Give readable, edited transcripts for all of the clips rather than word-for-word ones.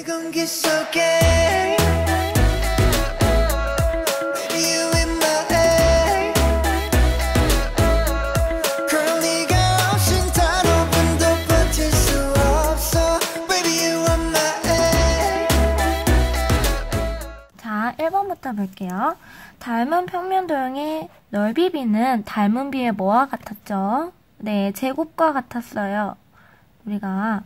공기 속에 You in my air Girl 네가 없인 단 5분도 버틸 수 없어 Baby you are my air 자, 1번부터 볼게요. 닮은 평면 도형의 넓이 b는 닮은 b의 뭐와 같았죠? 네, 제곱과 같았어요. 우리가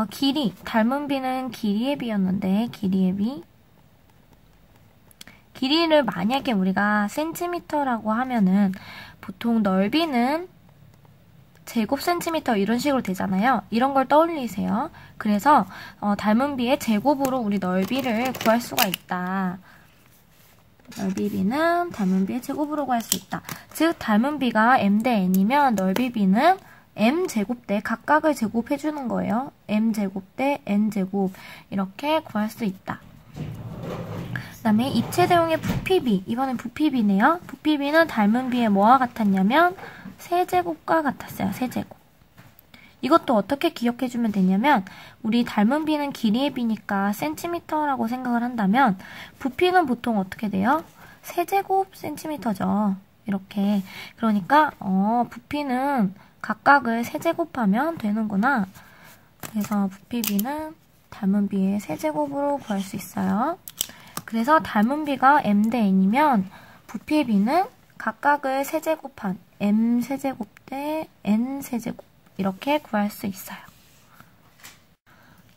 길이, 닮은 b는 길이의 b였는데 길이의 b 길이를 만약에 우리가 센티미터라고 하면은 보통 넓이는 제곱 센티미터 이런 식으로 되잖아요. 이런 걸 떠올리세요. 그래서 닮은 b의 제곱으로 우리 넓이를 구할 수가 있다. 넓이 b는 닮은 b의 제곱으로 구할 수 있다. 즉 닮은 b가 m 대 n이면 넓이 b는 m제곱 대 각각을 제곱해주는 거예요. m제곱 대 n제곱 이렇게 구할 수 있다. 그 다음에 입체 대용의 부피 b 이번엔 부피 b네요. 부피 b는 닮은 b의 뭐와 같았냐면 세제곱과 같았어요. 세제곱. 이것도 어떻게 기억해주면 되냐면 우리 닮은 b는 길이의 b니까 센티미터라고 생각을 한다면 부피는 보통 어떻게 돼요? 세제곱 센티미터죠. 이렇게. 그러니까 부피는 각각을 세제곱하면 되는구나. 그래서 부피 b는 닮은 b의 세제곱으로 구할 수 있어요. 그래서 닮은 b가 m 대 n이면 부피 b는 각각을 세제곱한 m 세제곱 대 n 세제곱 이렇게 구할 수 있어요.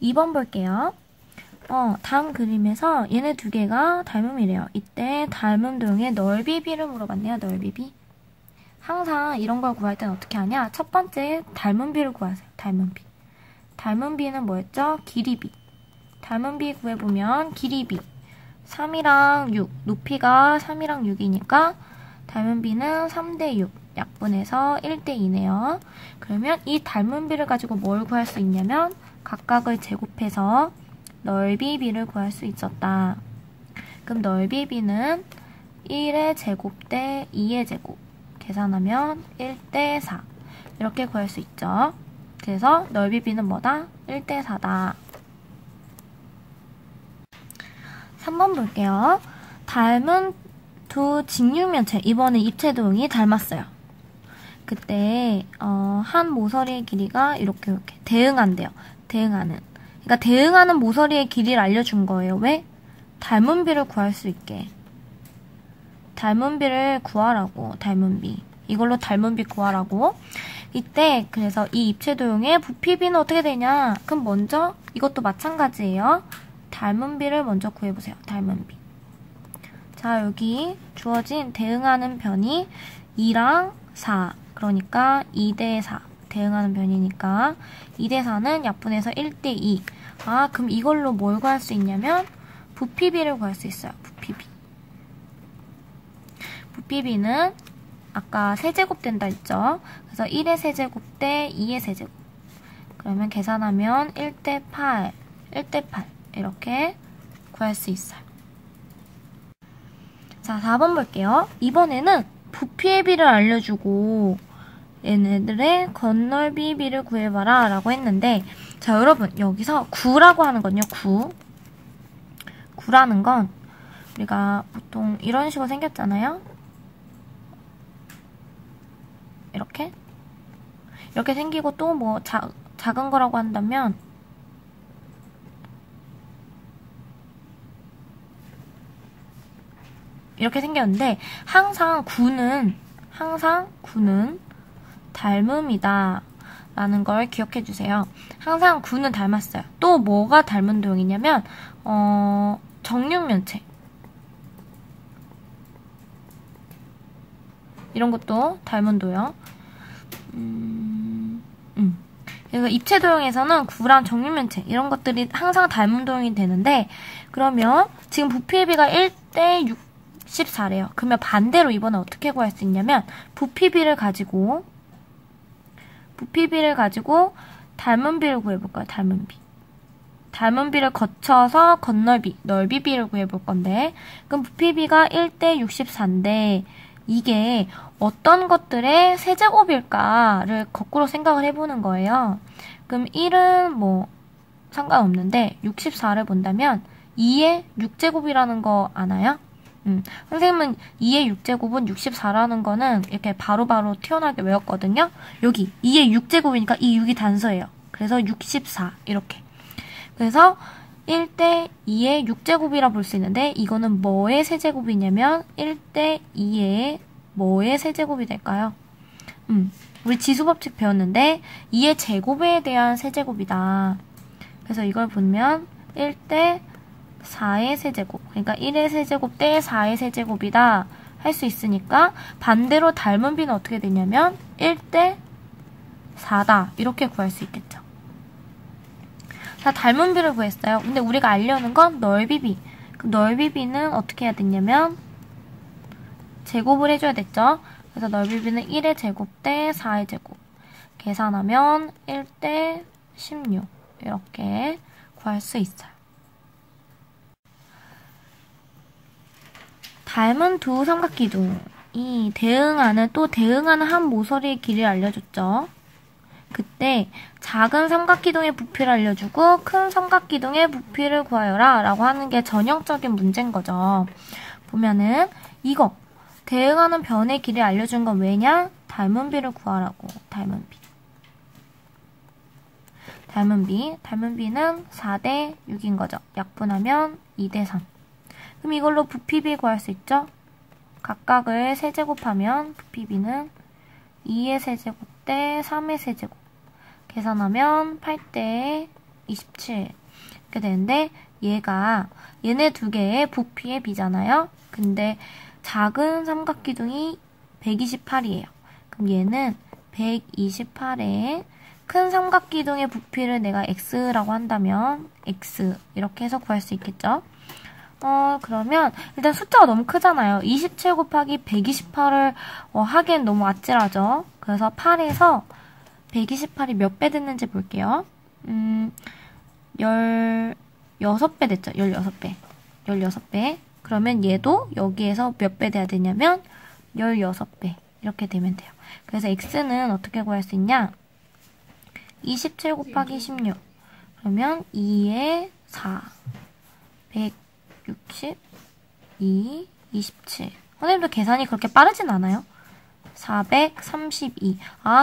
2번 볼게요. 다음 그림에서 얘네 두 개가 닮음이래요. 이때 닮은 도형의 넓이 b를 물어봤네요. 넓이 b. 항상 이런 걸 구할 때는 어떻게 하냐? 첫 번째 닮은 b를 구하세요. 닮은 b. 닮은 b는 뭐였죠? 길이 b. 닮은 b 구해보면 길이 b. 3이랑 6. 높이가 3이랑 6이니까 닮은 b는 3대 6. 약분해서 1대 2네요. 그러면 이 닮은 b를 가지고 뭘 구할 수 있냐면 각각을 제곱해서 넓이 b를 구할 수 있었다. 그럼 넓이 b는 1의 제곱 대 2의 제곱 계산하면 1대 4 이렇게 구할 수 있죠. 그래서 넓이 b는 뭐다? 1대 4다. 3번 볼게요. 닮은 두 직육면체 이번에 입체 도형이 닮았어요. 그때 한 모서리의 길이가 이렇게 대응한대요. 대응하는. 그러니까 대응하는 모서리의 길이를 알려준 거예요. 왜? 닮은 b를 구할 수 있게. 닮은 b를 구하라고. 닮은 b. 이걸로 닮은 b 구하라고. 이때 그래서 이 입체 도형의 부피 b는 어떻게 되냐? 그럼 먼저 이것도 마찬가지예요. 닮은 b를 먼저 구해보세요. 닮은 b. 자, 여기 주어진 대응하는 변이 2랑 4. 그러니까 2대 4. 대응하는 변이니까 2대 4는 약분해서 1대 2. 아, 그럼 이걸로 뭘 구할 수 있냐면 부피 b를 구할 수 있어요. 부피 b. 부피 b는 아까 세제곱 된다 했죠. 그래서 1의 세제곱 대 2의 세제곱. 그러면 계산하면 1대 8. 1대 8. 이렇게 구할 수 있어요. 자, 4번 볼게요. 이번에는 부피의 b를 알려주고 얘네들의 건널비 b를 구해봐라 라고 했는데 자, 여러분 여기서 9라고 하는 건요. 9. 9라는 건 우리가 보통 이런 식으로 생겼잖아요. 이렇게 생기고 또 뭐 작은 거라고 한다면 이렇게 생겼는데 항상 9는 닮음이다 라는 걸 기억해 주세요. 항상 9는 닮았어요. 또 뭐가 닮은 도형이냐면 정육면체 이런 것도 닮은 도형. 그래서 입체 도형에서는 9랑 정육면체 이런 것들이 항상 닮은 도형이 되는데 그러면 지금 부피의 b가 1대 64래요. 그러면 반대로 이번에 어떻게 구할 수 있냐면 부피 b를 가지고 닮은 b를 구해볼까요? 닮은 b. 닮은 b를 거쳐서 건널비, 넓이 b를 구해볼 건데 그럼 부피 b가 1대 64인데 이게 어떤 것들의 세제곱일까를 거꾸로 생각을 해보는 거예요. 그럼 1은 뭐 상관없는데 64를 본다면 2의 6제곱이라는 거 아나요? 선생님은 2의 6제곱은 64라는 거는 이렇게 바로바로 튀어나오게 외웠거든요. 여기 2의 6제곱이니까 이 6이 단수예요. 그래서 64 이렇게. 그래서 1대 2의 6제곱이라 볼 수 있는데 이거는 뭐의 세제곱이냐면 1대 2의 뭐의 세제곱이 될까요? 우리 지수법칙 배웠는데 2의 제곱에 대한 세제곱이다. 그래서 이걸 보면 1대 4의 세제곱, 그러니까 1의 세제곱 대 4의 세제곱이다 할 수 있으니까 반대로 닮은 비는 어떻게 되냐면 1대 4다 이렇게 구할 수 있겠죠. 자, 닮은 비를 구했어요. 근데 우리가 알려는 건 넓이 비. 그 넓이 비는 어떻게 해야 되냐면 제곱을 해줘야 됐죠. 그래서 넓이 비는 1의 제곱 대 4의 제곱. 계산하면 1대 16 이렇게 구할 수 있어요. 닮은 두 삼각기둥이 대응하는 한 모서리의 길이를 알려줬죠. 그때 작은 삼각기둥의 부피를 알려주고 큰 삼각기둥의 부피를 구하여라 라고 하는 게 전형적인 문제인 거죠. 보면은 이거 대응하는 변의 길이를 알려준 건 왜냐? 닮은 비를 구하라고. 닮은 비는 4대 6인 거죠. 약분하면 2대 3. 그럼 이걸로 부피비 구할 수 있죠? 각각을 세제곱하면 부피비는 2의 세제곱 대 3의 세제곱. 계산하면 8대 27 이렇게 되는데 얘네 두 개의 부피의 비잖아요. 근데 작은 삼각기둥이 128이에요. 그럼 얘는 128에 큰 삼각기둥의 부피를 내가 x라고 한다면 x 이렇게 해서 구할 수 있겠죠. 그러면 일단 숫자가 너무 크잖아요. 27 곱하기 128을 하기엔 너무 아찔하죠. 그래서 8에서 128이 몇 배 됐는지 볼게요. 16배 됐죠. 16배. 16배. 그러면 얘도 여기에서 몇 배 돼야 되냐면 16배. 이렇게 되면 돼요. 그래서 x는 어떻게 구할 수 있냐? 27 곱하기 16. 그러면 2에 4. 162, 27. 선생님도 계산이 그렇게 빠르진 않아요. 432.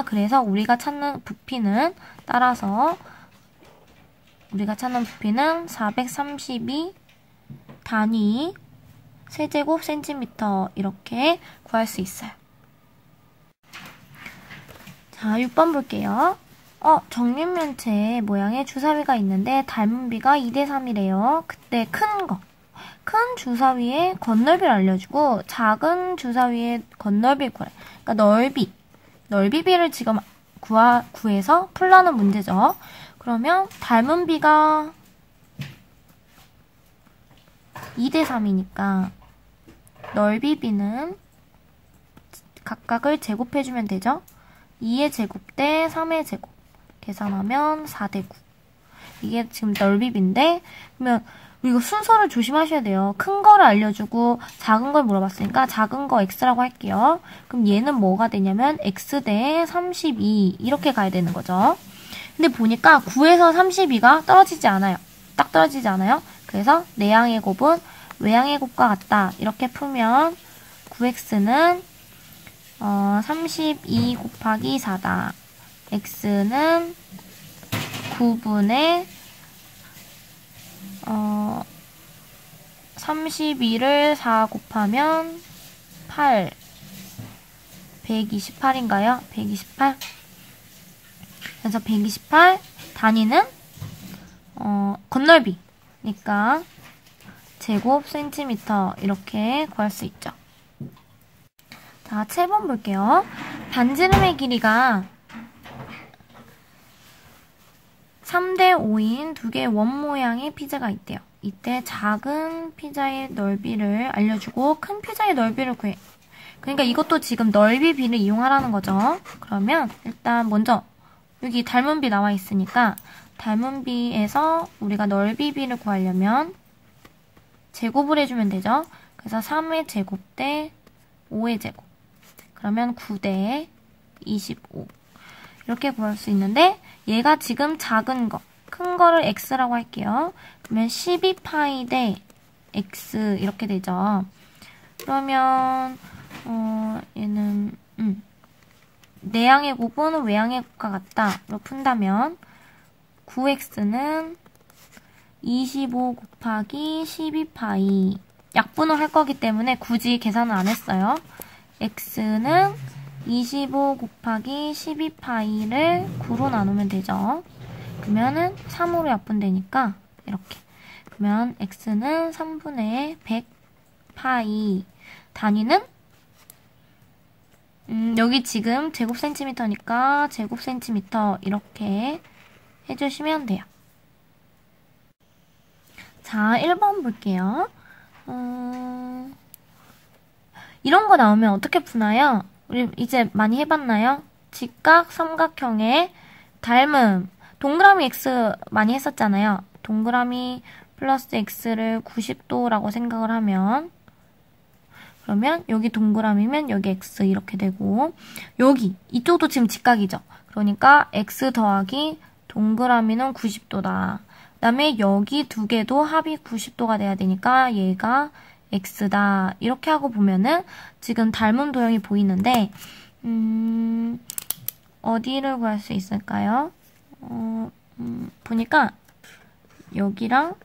그래서 우리가 찾는 부피는 432 단위 세제곱 센티미터 이렇게 구할 수 있어요. 자, 6번 볼게요. 정육면체 모양의 주사위가 있는데 닮은 비가 2대 3이래요. 그때 큰 주사위의 건널비를 알려주고 작은 주사위의 건널비를 구해. 그러니까 넓이비를 지금 구해서 풀라는 문제죠. 그러면 닮은 비가 2대 3이니까 넓이비는 각각을 제곱해주면 되죠. 2의 제곱 대 3의 제곱. 계산하면 4대 9. 이게 지금 넓이비인데, 그러면 이거 순서를 조심하셔야 돼요. 큰 거를 알려주고 작은 걸 물어봤으니까 작은 거 x라고 할게요. 그럼 얘는 뭐가 되냐면 x 대 32 이렇게 가야 되는 거죠. 근데 보니까 9에서 32가 떨어지지 않아요. 딱 떨어지지 않아요. 그래서 내양의 곱은 외양의 곱과 같다. 이렇게 풀면 9x는 32 곱하기 4다. x는 9분의 32를 4 곱하면 8 128인가요? 128 그래서 128 단위는 건널비니까 제곱 센티미터 이렇게 구할 수 있죠. 자, 7번 볼게요. 반지름의 길이가 3대 5인 두 개의 원 모양의 피자가 있대요. 이때 작은 피자의 넓이를 알려주고 큰 피자의 넓이를 구해. 그러니까 이것도 지금 넓이 비를 이용하라는 거죠. 그러면 일단 먼저 여기 닮은 비 나와 있으니까 닮은 비에서 우리가 넓이 비를 구하려면 제곱을 해주면 되죠. 그래서 3의 제곱 대 5의 제곱. 그러면 9대 25. 이렇게 구할 수 있는데 얘가 지금 작은 거. 큰 거를 x라고 할게요. 그러면 12파이 대 x 이렇게 되죠. 그러면 얘는 내양의 곱은 외양의 곱과 같다.로 푼다면 9x는 25 곱하기 12파이 약분을 할 거기 때문에 굳이 계산을 안 했어요. x는 25 곱하기 12파이를 9로 나누면 되죠. 그러면은 3으로 약분되니까 이렇게. 그러면 x는 3분의 100파이. 단위는 여기 지금 제곱센티미터니까 제곱센티미터 이렇게 해주시면 돼요. 자, 1번 볼게요. 이런 거 나오면 어떻게 푸나요? 우리 이제 많이 해봤나요? 직각 삼각형의 닮음. 동그라미 x 많이 했었잖아요. 동그라미 플러스 x를 90도라고 생각을 하면 그러면 여기 동그라미면 여기 x 이렇게 되고 여기 이쪽도 지금 직각이죠. 그러니까 x 더하기 동그라미는 90도다. 그 다음에 여기 두 개도 합이 90도가 돼야 되니까 얘가 x다. 이렇게 하고 보면은 지금 닮은 도형이 보이는데 어디를 구할 수 있을까요? 보니까 여기랑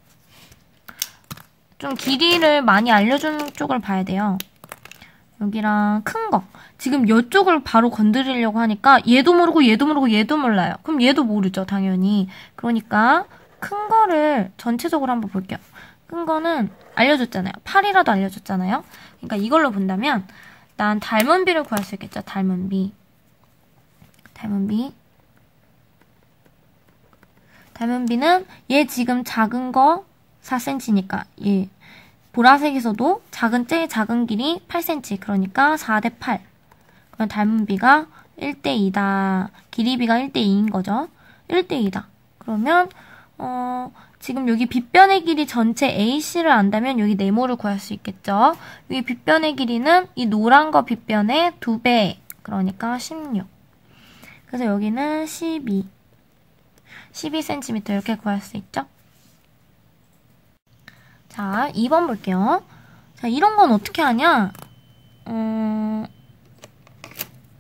좀 길이를 많이 알려준 쪽을 봐야 돼요. 여기랑 큰 거. 지금 이쪽을 바로 건드리려고 하니까 얘도 모르고 얘도 모르고 얘도 몰라요. 그럼 얘도 모르죠, 당연히. 그러니까 큰 거를 전체적으로 한번 볼게요. 큰 거는 알려줬잖아요. 8이라도 알려줬잖아요. 그러니까 이걸로 본다면 난 닮은 비를 구할 수 있겠죠. 닮은 비. 닮은 비는 얘 지금 작은 거 4cm니까 얘 보라색에서도 제일 작은 길이 8cm. 그러니까 4대 8. 그럼 닮은 비가 1대 2다. 길이 비가 1대 2인 거죠. 1대 2다. 그러면 지금 여기 빗변의 길이 전체 AC를 안다면 여기 네모를 구할 수 있겠죠. 여기 빗변의 길이는 이 노란 거 빗변의 2배. 그러니까 16. 그래서 여기는 12cm 이렇게 구할 수 있죠. 자, 2번 볼게요. 자, 이런 건 어떻게 하냐?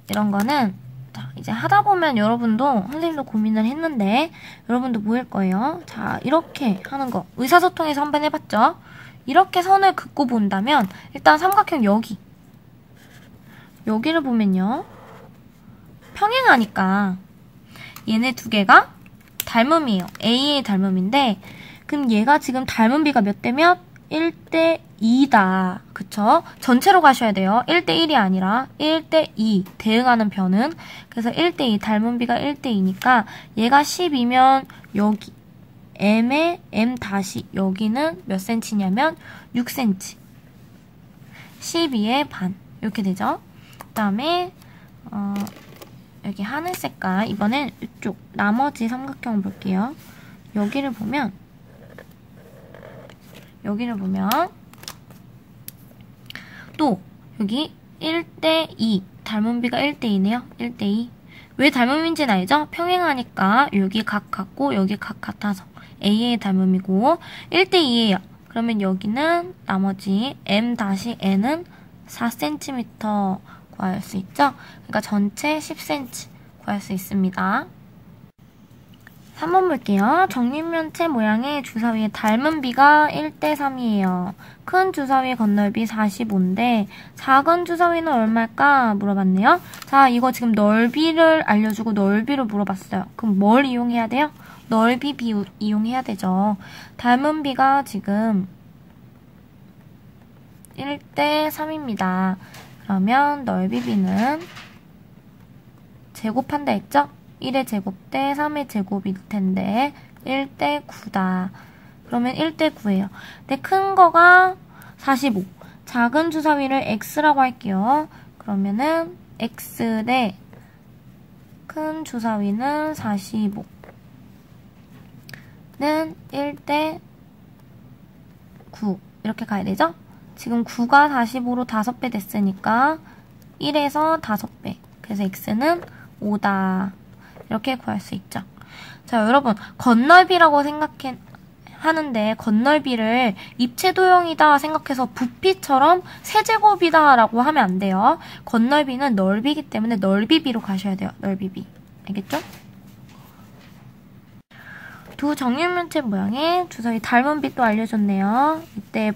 이런 거는 자, 이제 하다 보면 여러분도 선생님도 고민을 했는데 여러분도 뭐일 거예요? 자, 이렇게 하는 거 의사소통에서 한번 해봤죠? 이렇게 선을 긋고 본다면 일단 삼각형 여기를 보면요. 평행하니까 얘네 두 개가 닮음이에요. A의 닮음인데 그럼 얘가 지금 닮은 비가 몇 대 몇? 1대 2다. 그쵸? 전체로 가셔야 돼요. 1대 1이 아니라 1대 2. 대응하는 변은. 그래서 1대 2. 닮은 비가 1대 2니까 얘가 10이면 여기 m의 m 다시 여기는 몇 cm냐면 6cm. 12의 반. 이렇게 되죠. 그 다음에 여기 하늘 색깔. 이번엔 이쪽 나머지 삼각형 볼게요. 여기를 보면 또 여기 1대 2 닮은 비가 1대 2네요. 1대 2. 왜 닮음인지는 알죠? 평행하니까 여기 각 같고 여기 각 같아서 A의 닮음이고 1대 2예요. 그러면 여기는 나머지 M-N은 4cm 구할 수 있죠? 그러니까 전체 10cm 구할 수 있습니다. 3번 볼게요. 정육면체 모양의 주사위의 닮은 비가 1대 3이에요. 큰 주사위 건널비 45인데 작은 주사위는 얼마일까 물어봤네요. 자, 이거 지금 넓이를 알려주고 넓이를 물어봤어요. 그럼 뭘 이용해야 돼요? 넓이 비 이용해야 되죠. 닮은 비가 지금 1대 3입니다. 그러면 넓이 비는 제곱한다 했죠? 1의 제곱 대 3의 제곱일 텐데 1대 9다. 그러면 1대 9예요. 근데 큰 거가 45. 작은 주사위를 x라고 할게요. 그러면은 x 대 큰 주사위는 45는 1대 9 이렇게 가야 되죠? 지금 9가 45로 5배 됐으니까 1에서 5배. 그래서 x는 5다. 이렇게 구할 수 있죠. 자, 여러분, 건널비라고 하는데 건널비를 입체 도형이다 생각해서 부피처럼 세제곱이다 라고 하면 안 돼요. 건널비는 넓이기 때문에 넓이비로 가셔야 돼요. 넓이비. 알겠죠? 두 정육면체 모양의 주사위 닮은 빛도 알려줬네요.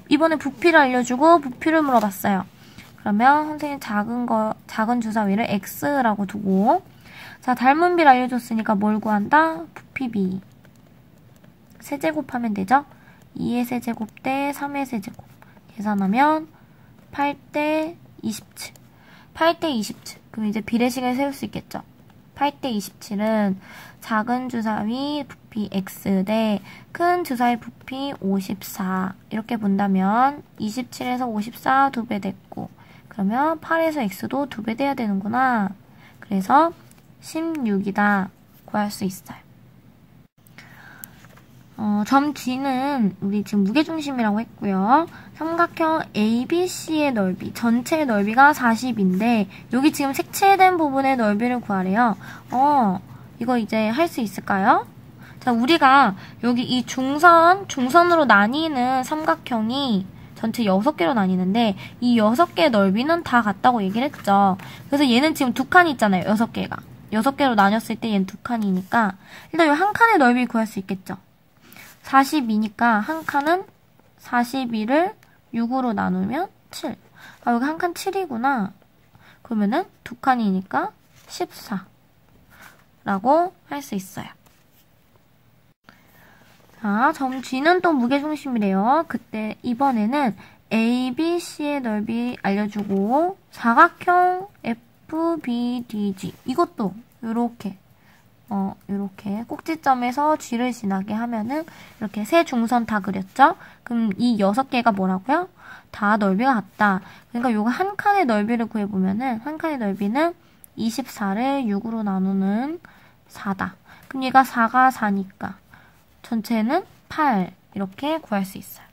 이번에 부피를 알려주고 부피를 물어봤어요. 그러면 선생님 작은 주사위를 X라고 두고, 자, 닮은 빛 알려줬으니까 뭘 구한다? 부피비. 세제곱하면 되죠? 2의 세제곱 대 3의 세제곱. 계산하면 8대 27. 8대 27. 그럼 이제 비례식을 세울 수 있겠죠? 8대 27은 작은 주사위 부피 X 대 큰 주사위 부피 54. 이렇게 본다면 27에서 54 2배 됐고, 그러면 8에서 X도 2배 돼야 되는구나. 그래서 16이다 구할 수 있어요. 점 G는 우리 지금 무게중심이라고 했고요. 삼각형 ABC의 넓이, 전체의 넓이가 40인데 여기 지금 색칠된 부분의 넓이를 구하래요. 이거 이제 할 수 있을까요? 자, 우리가 여기 이 중선으로 나뉘는 삼각형이 전체 6개로 나뉘는데 이 6개의 넓이는 다 같다고 얘기를 했죠. 그래서 얘는 지금 두 칸이 있잖아요. 6개가. 6개로 나뉘었을 때 얘는 두 칸이니까 일단 이 한 칸의 넓이 구할 수 있겠죠. 42니까 한 칸은 42를 6으로 나누면 7. 아, 여기 한 칸 7이구나. 그러면은 두 칸이니까 14라고 할 수 있어요. 자, 점 G는 또 무게중심이래요. 이번에는 ABC의 넓이 알려주고 사각형 FBDG 이것도 요렇게 꼭지점에서 G를 지나게 하면은 이렇게 세 중선 다 그렸죠? 그럼 이 6개가 뭐라고요? 다 넓이가 같다. 그러니까 요거 한 칸의 넓이를 구해보면은 한 칸의 넓이는 24를 6으로 나누는 4다. 그럼 얘가 4가 4니까 전체는 8 이렇게 구할 수 있어요.